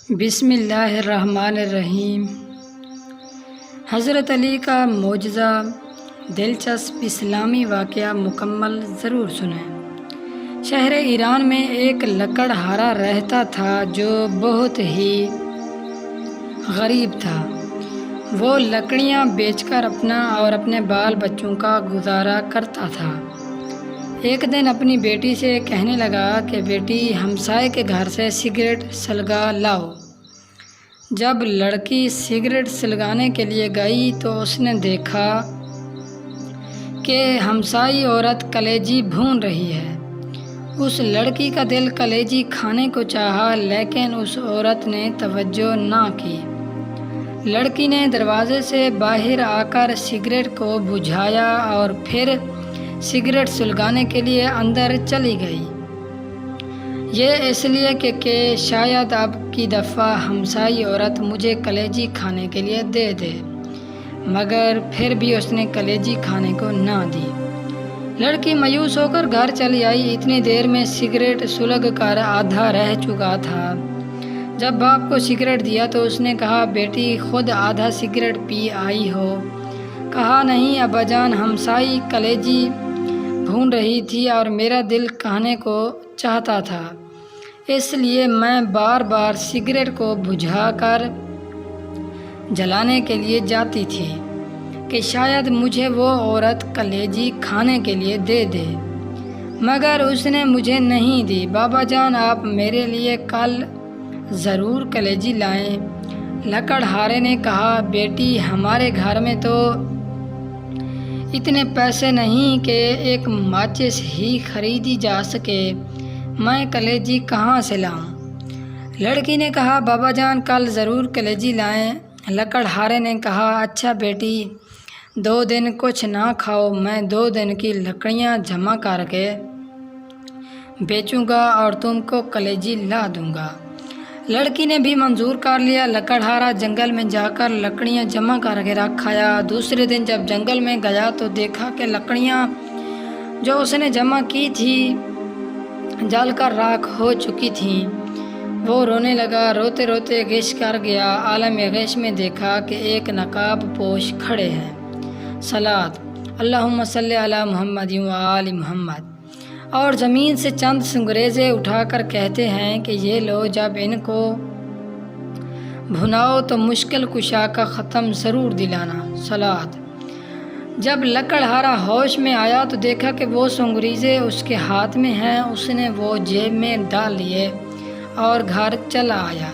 بسم اللہ الرحمن الرحیم۔ حضرت علی کا معجزہ، دلچسپ اسلامی واقعہ مکمل ضرور سنیں۔ شہر ایران میں ایک لکڑہارا رہتا تھا جو بہت ہی غریب تھا۔ وہ لکڑیاں بیچ کر اپنا اور اپنے بال بچوں کا گزارا کرتا تھا۔ ایک دن اپنی بیٹی سے کہنے لگا کہ بیٹی، ہمسائے کے گھر سے سگریٹ سلگا لاؤ۔ جب لڑکی سگریٹ سلگانے کے لیے گئی تو اس نے دیکھا کہ ہمسائی عورت کلیجی بھون رہی ہے۔ اس لڑکی کا دل کلیجی کھانے کو چاہا، لیکن اس عورت نے توجہ نہ کی۔ لڑکی نے دروازے سے باہر آ کر سگریٹ کو بجھایا اور پھر سگریٹ سلگانے کے لیے اندر چلی گئی۔ یہ اس لیے کہ شاید اب کی دفعہ ہمسائی عورت مجھے کلیجی کھانے کے لیے دے دے، مگر پھر بھی اس نے کلیجی کھانے کو نہ دی۔ لڑکی مایوس ہو کر گھر چلی آئی۔ اتنی دیر میں سگریٹ سلگ کر آدھا رہ چکا تھا۔ جب باپ کو سگریٹ دیا تو اس نے کہا، بیٹی خود آدھا سگریٹ پی آئی ہو؟ کہا، نہیں ابا جان، ہمسائی کلیجی بھون رہی تھی اور میرا دل کھانے کو چاہتا تھا، اس لیے میں بار بار سگریٹ کو بجھا کر جلانے کے لیے جاتی تھی کہ شاید مجھے وہ عورت کلیجی کھانے کے لیے دے دے، مگر اس نے مجھے نہیں دی۔ بابا جان، آپ میرے لیے کل ضرور کلیجی لائیں۔ لکڑہارے نے کہا، بیٹی ہمارے گھر میں تو اتنے پیسے نہیں کہ ایک ماچس ہی خریدی جا سکے، میں کلیجی کہاں سے لاؤں؟ لڑکی نے کہا، بابا جان کل ضرور کلیجی لائیں۔ لکڑہارے نے کہا، اچھا بیٹی، 2 دن کچھ نہ کھاؤ، میں 2 دن کی لکڑیاں جمع کر کے بیچوں گا اور تم کو کلیجی لا دوں گا۔ لڑکی نے بھی منظور کر لیا۔ لکڑہارا جنگل میں جا کر لکڑیاں جمع کر کے رکھ آیا۔ دوسرے دن جب جنگل میں گیا تو دیکھا کہ لکڑیاں جو اس نے جمع کی تھی جل کر راکھ ہو چکی تھیں۔ وہ رونے لگا، روتے روتے غش کر گیا۔ عالم غش میں دیکھا کہ ایک نقاب پوش کھڑے ہیں۔ صلوات اللہم صلی علی محمد و آل محمد۔ اور زمین سے چند سنگریزے اٹھا کر کہتے ہیں کہ یہ لو، جب ان کو بھناؤ تو مشکل کشا کا ختم ضرور دلانا۔ صلوات۔ جب لکڑہارا ہوش میں آیا تو دیکھا کہ وہ سنگریزے اس کے ہاتھ میں ہیں۔ اس نے وہ جیب میں ڈال لیے اور گھر چلا آیا۔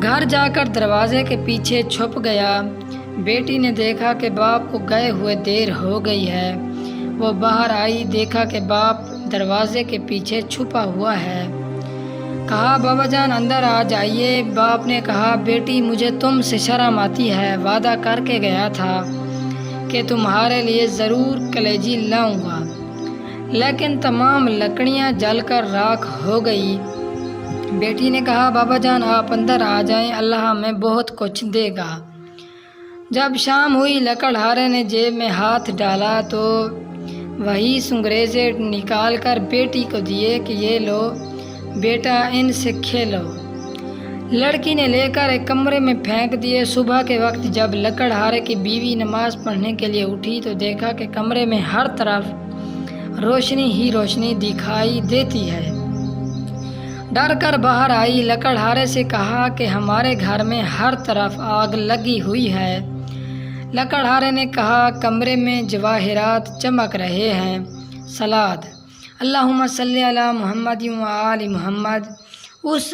گھر جا کر دروازے کے پیچھے چھپ گیا۔ بیٹی نے دیکھا کہ باپ کو گئے ہوئے دیر ہو گئی ہے۔ وہ باہر آئی، دیکھا کہ باپ دروازے کے پیچھے چھپا ہوا ہے۔ کہا، بابا جان اندر آ جائیے۔ باپ نے کہا، بیٹی مجھے تم سے شرم آتی ہے، وعدہ کر کے گیا تھا کہ تمہارے لیے ضرور کلیجی لاؤں گا، لیکن تمام لکڑیاں جل کر راکھ ہو گئی۔ بیٹی نے کہا، بابا جان آپ اندر آ جائیں، اللہ ہمیں بہت کچھ دے گا۔ جب شام ہوئی، لکڑہارے نے جیب میں ہاتھ ڈالا تو وہی سنگریزے نکال کر بیٹی کو دیے کہ یہ لو بیٹا، ان سے کھیلو۔ لڑکی نے لے کر ایک کمرے میں پھینک دیے۔ صبح کے وقت جب لکڑہارے کی بیوی نماز پڑھنے کے لیے اٹھی تو دیکھا کہ کمرے میں ہر طرف روشنی ہی روشنی دکھائی دیتی ہے۔ ڈر کر باہر آئی، لکڑہارے سے کہا کہ ہمارے گھر میں ہر طرف آگ لگی ہوئی ہے۔ لکڑہارے نے کہا، کمرے میں جواہرات چمک رہے ہیں۔ صلوات اللہم صلی علی محمد و آل محمد۔ اس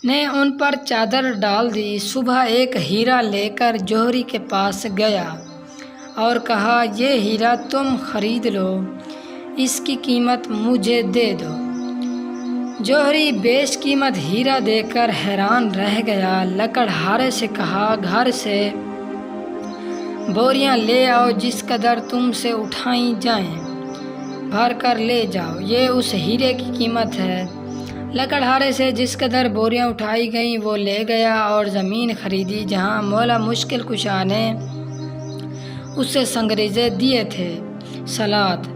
نے ان پر چادر ڈال دی۔ صبح ایک ہیرا لے کر جوہری کے پاس گیا اور کہا، یہ ہیرا تم خرید لو، اس کی قیمت مجھے دے دو۔ جوہری بیش قیمت ہیرا دیکھ کر حیران رہ گیا۔ لکڑہارے سے کہا، گھر سے بوریاں لے آؤ، جس قدر تم سے اٹھائی جائیں بھر کر لے جاؤ، یہ اس ہیرے کی قیمت ہے۔ لکڑہارے سے جس قدر بوریاں اٹھائی گئیں وہ لے گیا اور زمین خریدی جہاں مولا مشکل کشا نے اسے سنگریزے دیے تھے۔ صلوات۔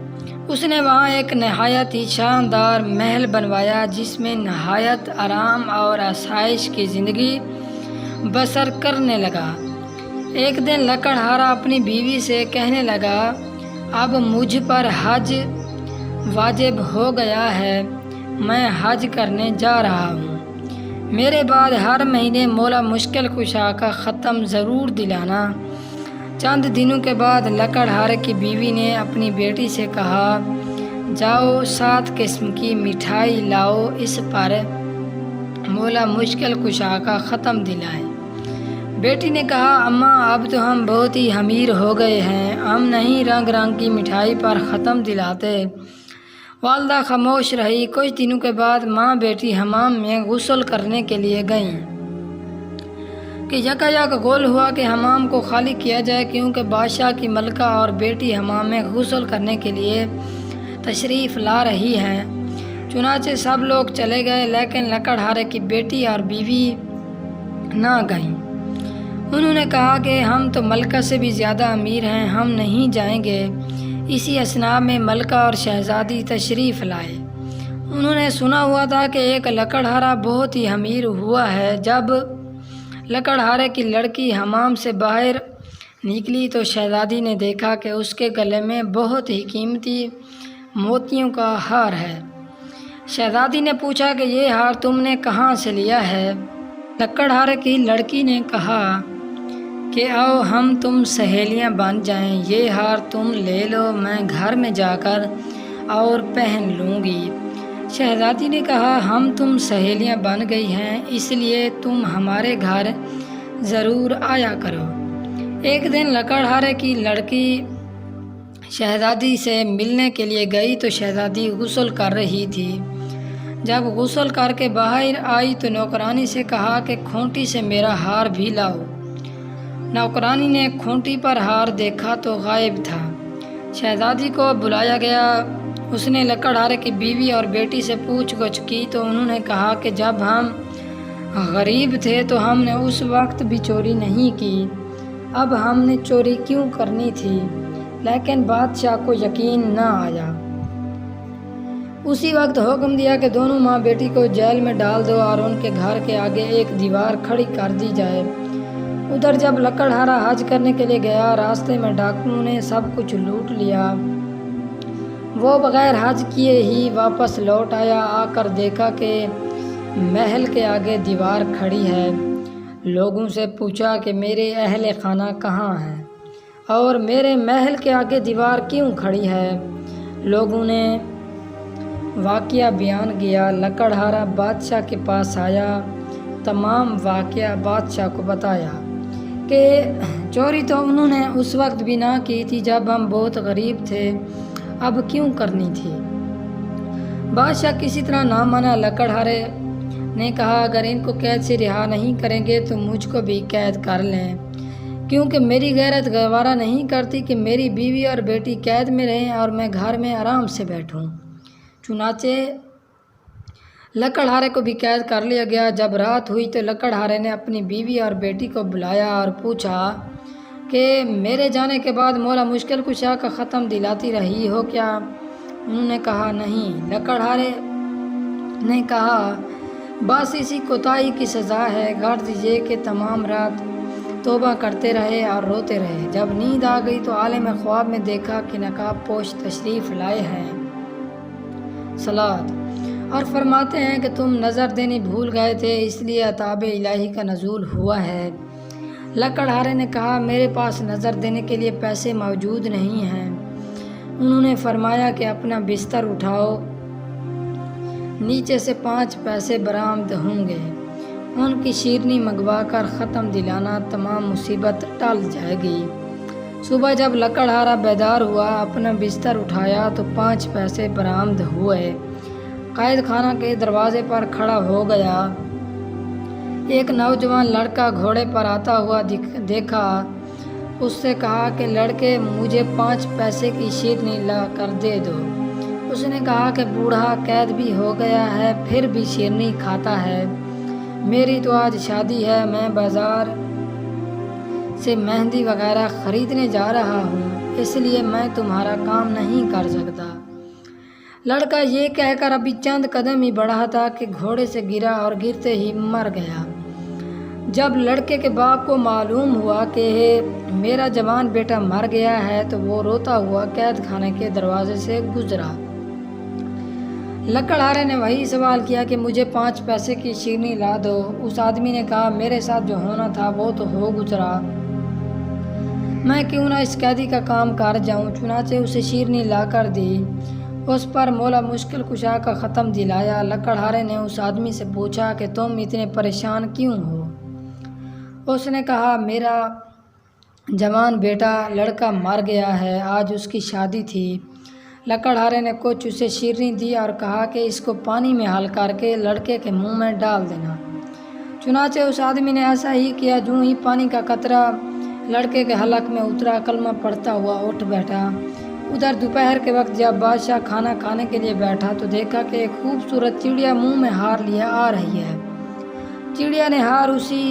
اس نے وہاں ایک نہایت ہی شاندار محل بنوایا جس میں نہایت آرام اور آسائش کی زندگی بسر کرنے لگا۔ ایک دن لکڑہارا اپنی بیوی سے کہنے لگا، اب مجھ پر حج واجب ہو گیا ہے، میں حج کرنے جا رہا ہوں، میرے بعد ہر مہینے مولا مشکل کشا کا ختم ضرور دلانا۔ چند دنوں کے بعد لکڑہارے کی بیوی نے اپنی بیٹی سے کہا، جاؤ 7 قسم کی مٹھائی لاؤ، اس پر مولا مشکل کشا کا ختم دلائیں۔ بیٹی نے کہا، اماں اب تو ہم بہت ہی امیر ہو گئے ہیں، ہم نہیں رنگ رنگ کی مٹھائی پر ختم دلاتے۔ والدہ خاموش رہی۔ کچھ دنوں کے بعد ماں بیٹی حمام میں غسل کرنے کے لیے گئیں کہ یکایک گول ہوا کہ حمام کو خالی کیا جائے، کیونکہ بادشاہ کی ملکہ اور بیٹی حمام میں غسل کرنے کے لیے تشریف لا رہی ہیں۔ چنانچہ سب لوگ چلے گئے، لیکن لکڑہارے کی بیٹی اور بیوی نہ گئیں۔ انہوں نے کہا کہ ہم تو ملکہ سے بھی زیادہ امیر ہیں، ہم نہیں جائیں گے۔ اسی اثناء میں ملکہ اور شہزادی تشریف لائے۔ انہوں نے سنا ہوا تھا کہ ایک لکڑہارا بہت ہی امیر ہوا ہے۔ جب لکڑہارے کی لڑکی حمام سے باہر نکلی تو شہزادی نے دیکھا کہ اس کے گلے میں بہت ہی قیمتی موتیوں کا ہار ہے۔ شہزادی نے پوچھا کہ یہ ہار تم نے کہاں سے لیا ہے؟ لکڑہارے کی لڑکی نے کہا کہ آؤ ہم تم سہیلیاں بن جائیں، یہ ہار تم لے لو، میں گھر میں جا کر اور پہن لوں گی۔ شہزادی نے کہا، ہم تم سہیلیاں بن گئی ہیں، اس لیے تم ہمارے گھر ضرور آیا کرو۔ ایک دن لکڑہارے کی لڑکی شہزادی سے ملنے کے لیے گئی تو شہزادی غسل کر رہی تھی۔ جب غسل کر کے باہر آئی تو نوکرانی سے کہا کہ کھونٹی سے میرا ہار بھی لاؤ۔ نوکرانی نے کھونٹی پر ہار دیکھا تو غائب تھا۔ شہزادی کو بلایا گیا۔ اس نے لکڑہارے کی بیوی اور بیٹی سے پوچھ گچھ کی تو انہوں نے کہا کہ جب ہم غریب تھے تو ہم نے اس وقت بھی چوری نہیں کی، اب ہم نے چوری کیوں کرنی تھی؟ لیکن بادشاہ کو یقین نہ آیا۔ اسی وقت حکم دیا کہ دونوں ماں بیٹی کو جیل میں ڈال دو اور ان کے گھر کے آگے ایک دیوار کھڑی کر دی جائے۔ ادھر جب لکڑہارا حج کرنے کے لیے گیا، راستے میں ڈاکوؤں نے سب کچھ لوٹ لیا۔ وہ بغیر حج کیے ہی واپس لوٹ آیا۔ آ کر دیکھا کہ محل کے آگے دیوار کھڑی ہے۔ لوگوں سے پوچھا کہ میرے اہل خانہ کہاں ہیں اور میرے محل کے آگے دیوار کیوں کھڑی ہے؟ لوگوں نے واقعہ بیان کیا۔ لکڑہارا بادشاہ کے پاس آیا، تمام واقعہ بادشاہ کو بتایا کہ چوری تو انہوں نے اس وقت بھی نہ کی تھی جب ہم بہت غریب تھے، اب کیوں کرنی تھی؟ بادشاہ کسی طرح نہ مانا۔ لکڑہارے نے کہا، اگر ان کو قید سے رہا نہیں کریں گے تو مجھ کو بھی قید کر لیں، کیونکہ میری غیرت گوارا نہیں کرتی کہ میری بیوی اور بیٹی قید میں رہیں اور میں گھر میں آرام سے بیٹھوں۔ چنانچہ لکڑہارے کو بھی قید کر لیا گیا۔ جب رات ہوئی تو لکڑہارے نے اپنی بیوی اور بیٹی کو بلایا اور پوچھا کہ میرے جانے کے بعد مولا مشکل کشا کا ختم دلاتی رہی ہو کیا؟ انہوں نے کہا، نہیں۔ لکڑہارے نے کہا، بس اسی کوتاہی کی سزا ہے، گھر دیجیے کہ تمام رات توبہ کرتے رہے اور روتے رہے۔ جب نیند آ گئی تو عالم خواب میں دیکھا کہ نقاب پوش تشریف لائے ہیں صلات اور فرماتے ہیں کہ تم نظر دینی بھول گئے تھے، اس لیے عتاب الہی کا نزول ہوا ہے۔ لکڑہارے نے کہا، میرے پاس نظر دینے کے لیے پیسے موجود نہیں ہیں۔ انہوں نے فرمایا کہ اپنا بستر اٹھاؤ، نیچے سے 5 پیسے برآمد ہوں گے، ان کی شیرنی منگوا کر ختم دلانا، تمام مصیبت ٹل جائے گی۔ صبح جب لکڑہارا بیدار ہوا، اپنا بستر اٹھایا تو 5 پیسے برآمد ہوئے۔ قید خانہ کے دروازے پر کھڑا ہو گیا۔ ایک نوجوان لڑکا گھوڑے پر آتا ہوا دیکھا۔ اس سے کہا کہ لڑکے، مجھے 5 پیسے کی شیرنی لا کر دے دو۔ اس نے کہا کہ بوڑھا قید بھی ہو گیا ہے، پھر بھی شیرنی کھاتا ہے، میری تو آج شادی ہے، میں بازار سے مہندی وغیرہ خریدنے جا رہا ہوں، اس لیے میں تمہارا کام نہیں کر سکتا۔ لڑکا یہ کہہ کر ابھی چند قدم ہی بڑھا تھا کہ گھوڑے سے گرا اور گرتے ہی مر گیا۔ جب لڑکے کے باپ کو معلوم ہوا کہ میرا جوان بیٹا مر گیا ہے تو وہ روتا ہوا قید خانے کے دروازے سے گزرا۔ لکڑہارے نے وہی سوال کیا کہ مجھے 5 پیسے کی شیرنی لا دو۔ اس آدمی نے کہا میرے ساتھ جو ہونا تھا وہ تو ہو گزرا، میں کیوں نہ اس قیدی کا کام کر جاؤں۔ چنانچہ اسے شیرنی لا کر دی۔ اس پر مولا مشکل کشا کا ختم دلایا۔ لکڑہارے نے اس آدمی سے پوچھا کہ تم اتنے پریشان کیوں ہو؟ اس نے کہا میرا جوان بیٹا لڑکا مر گیا ہے، آج اس کی شادی تھی۔ لکڑہارے نے کچھ اسے شیرنی دی اور کہا کہ اس کو پانی میں حل کر کے لڑکے کے منہ میں ڈال دینا۔ چنانچہ اس آدمی نے ایسا ہی کیا۔ جو ہی پانی کا قطرہ لڑکے کے حلق میں اترا، کلمہ پڑھتا ہوا اٹھ بیٹھا۔ ادھر دوپہر کے وقت جب بادشاہ کھانا کھانے کے لیے بیٹھا تو دیکھا کہ ایک خوبصورت چڑیا منہ میں ہار لیے آ رہی ہے۔ چڑیا نے ہار اسی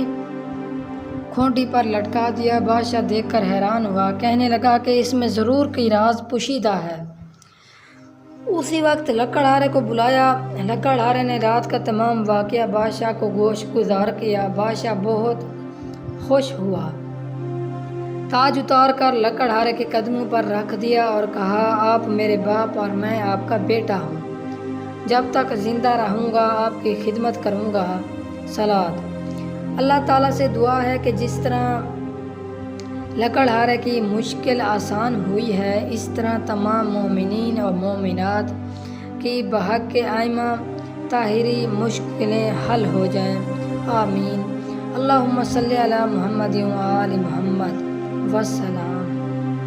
کھونٹی پر لٹکا دیا۔ بادشاہ دیکھ کر حیران ہوا، کہنے لگا کہ اس میں ضرور کوئی راز پوشیدہ ہے۔ اسی وقت لکڑہارے کو بلایا۔ لکڑہارے نے رات کا تمام واقعہ بادشاہ کو گوش گزار کیا۔ بادشاہ بہت خوش ہوا، تاج اتار کر لکڑہارے کے قدموں پر رکھ دیا اور کہا آپ میرے باپ اور میں آپ کا بیٹا ہوں، جب تک زندہ رہوں گا آپ کی خدمت کروں گا۔ صلوات۔ اللہ تعالیٰ سے دعا ہے کہ جس طرح لکڑہارے کی مشکل آسان ہوئی ہے، اس طرح تمام مومنین اور مومنات کی بحق ائمہ طاہرین مشکلیں حل ہو جائیں، آمین۔ اللہم صلی علی محمد و آل محمد وسلم۔